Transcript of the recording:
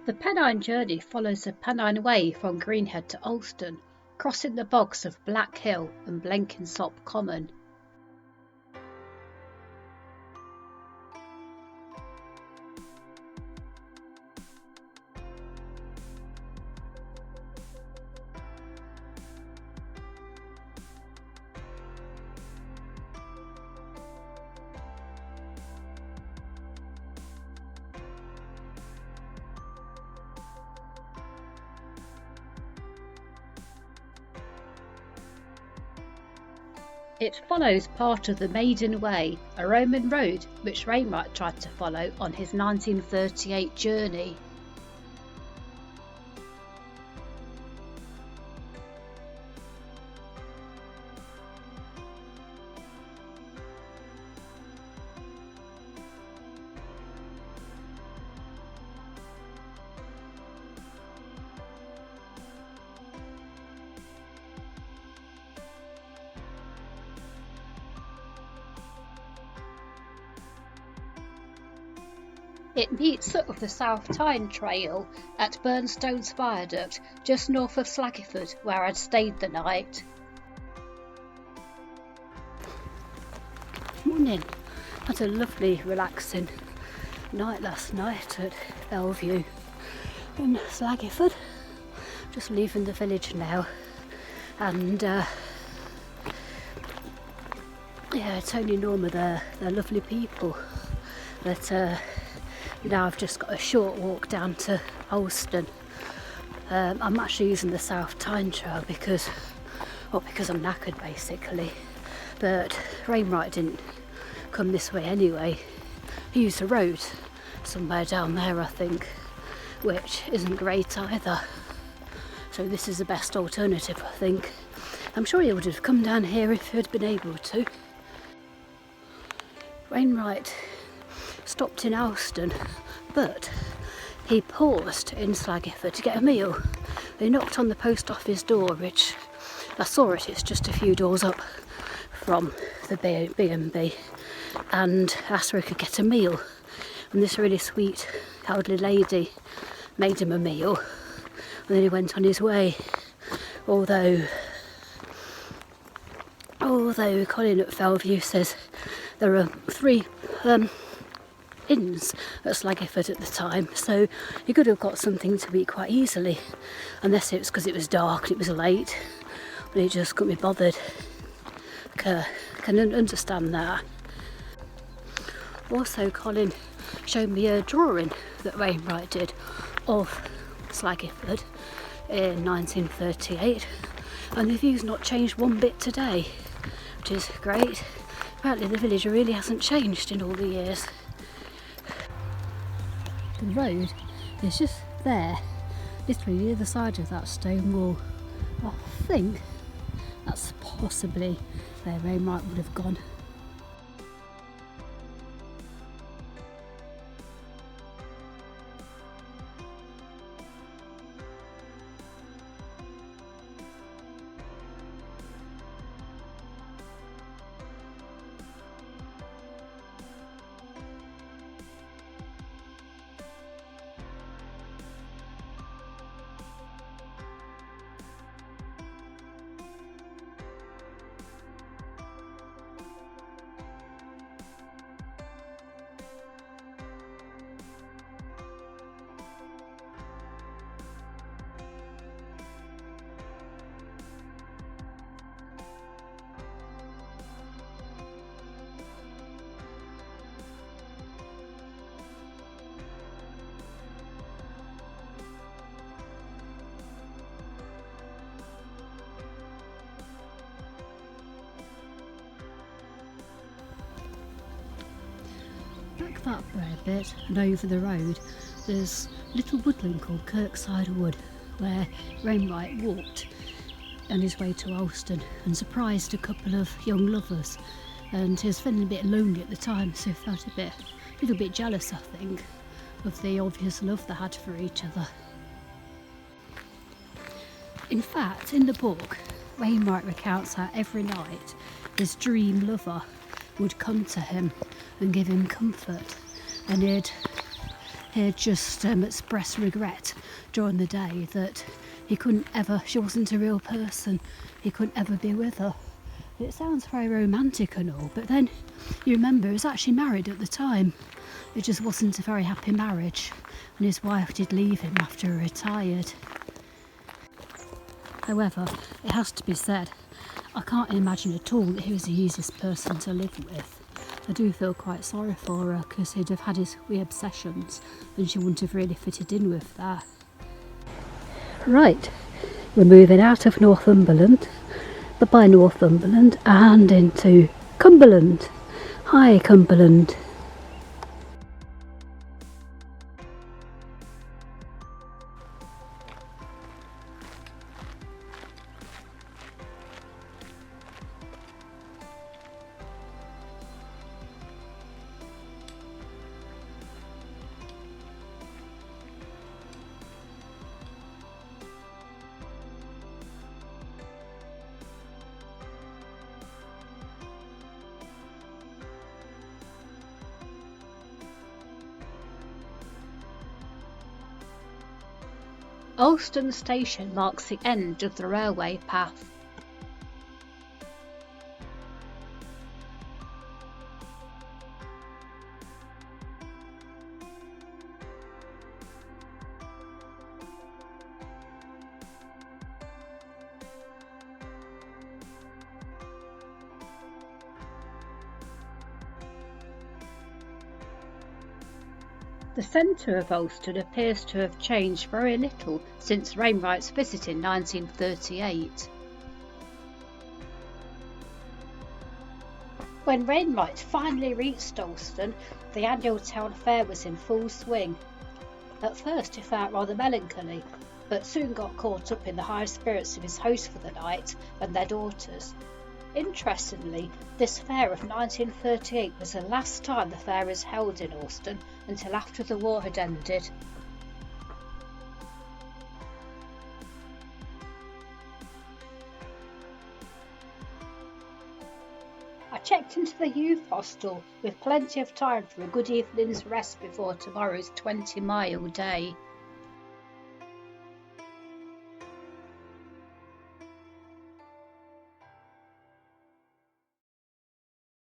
The Pennine Journey follows the Pennine Way from Greenhead to Alston, crossing the bogs of Black Hill and Blenkinsopp Common. It follows part of the Maiden Way, a Roman road which Wainwright tried to follow on his 1938 journey. It meets up with the South Tyne Trail at Burnstone's Viaduct, just north of Slaggyford, where I'd stayed the night. Morning. Had a lovely, relaxing night last night at Bellevue in Slaggyford. Just leaving the village now, and yeah, Tony and Norma, they're lovely people. But now I've just got a short walk down to Alston. I'm actually using the South Tyne Trail because I'm knackered basically. But Wainwright didn't come this way anyway. He used a road somewhere down there, I think, which isn't great either. So this is the best alternative, I think. I'm sure he would have come down here if he'd been able to. Wainwright stopped in Alston, but he paused in Slaggyford to get a meal. He knocked on the post office door, which I saw it's just a few doors up from the B&B, and asked where he could get a meal. And this really sweet elderly lady made him a meal, and then he went on his way. Although Colin at Bellevue says there are 3 inns at Slaggyford at the time, so he could have got something to eat quite easily, unless it was because it was dark and it was late, but he just couldn't be bothered. Can understand that. Also, Colin showed me a drawing that Wainwright did of Slaggyford in 1938, and the view's not changed one bit today, which is great. Apparently the village really hasn't changed in all the years. The road is just there, literally the other side of that stone wall. I think that's possibly where Wainwright would have gone. Back that way a bit and over the road there's a little woodland called Kirkside Wood, where Wainwright walked on his way to Alston and surprised a couple of young lovers, and he was feeling a bit lonely at the time, so he felt a little bit jealous, I think, of the obvious love they had for each other. In fact, in the book, Wainwright recounts how every night his dream lover would come to him and give him comfort, and he'd he had just expressed regret during the day that he couldn't ever, she wasn't a real person, he couldn't ever be with her. It sounds very romantic and all, but then you remember he was actually married at the time. It just wasn't a very happy marriage, and his wife did leave him after he retired. However, it has to be said, I can't imagine at all that he was the easiest person to live with. I do feel quite sorry for her, because he'd have had his wee obsessions and she wouldn't have really fitted in with that. Right, we're moving out of Northumberland, by Northumberland, and into Cumberland. Hi Cumberland. Alston station marks the end of the railway path. The centre of Alston appears to have changed very little since Wainwright's visit in 1938. When Wainwright finally reached Alston, the annual town fair was in full swing. At first he felt rather melancholy, but soon got caught up in the high spirits of his hosts for the night and their daughters. Interestingly, this fair of 1938 was the last time the fair was held in Alston until after the war had ended. I checked into the youth hostel with plenty of time for a good evening's rest before tomorrow's 20-mile day.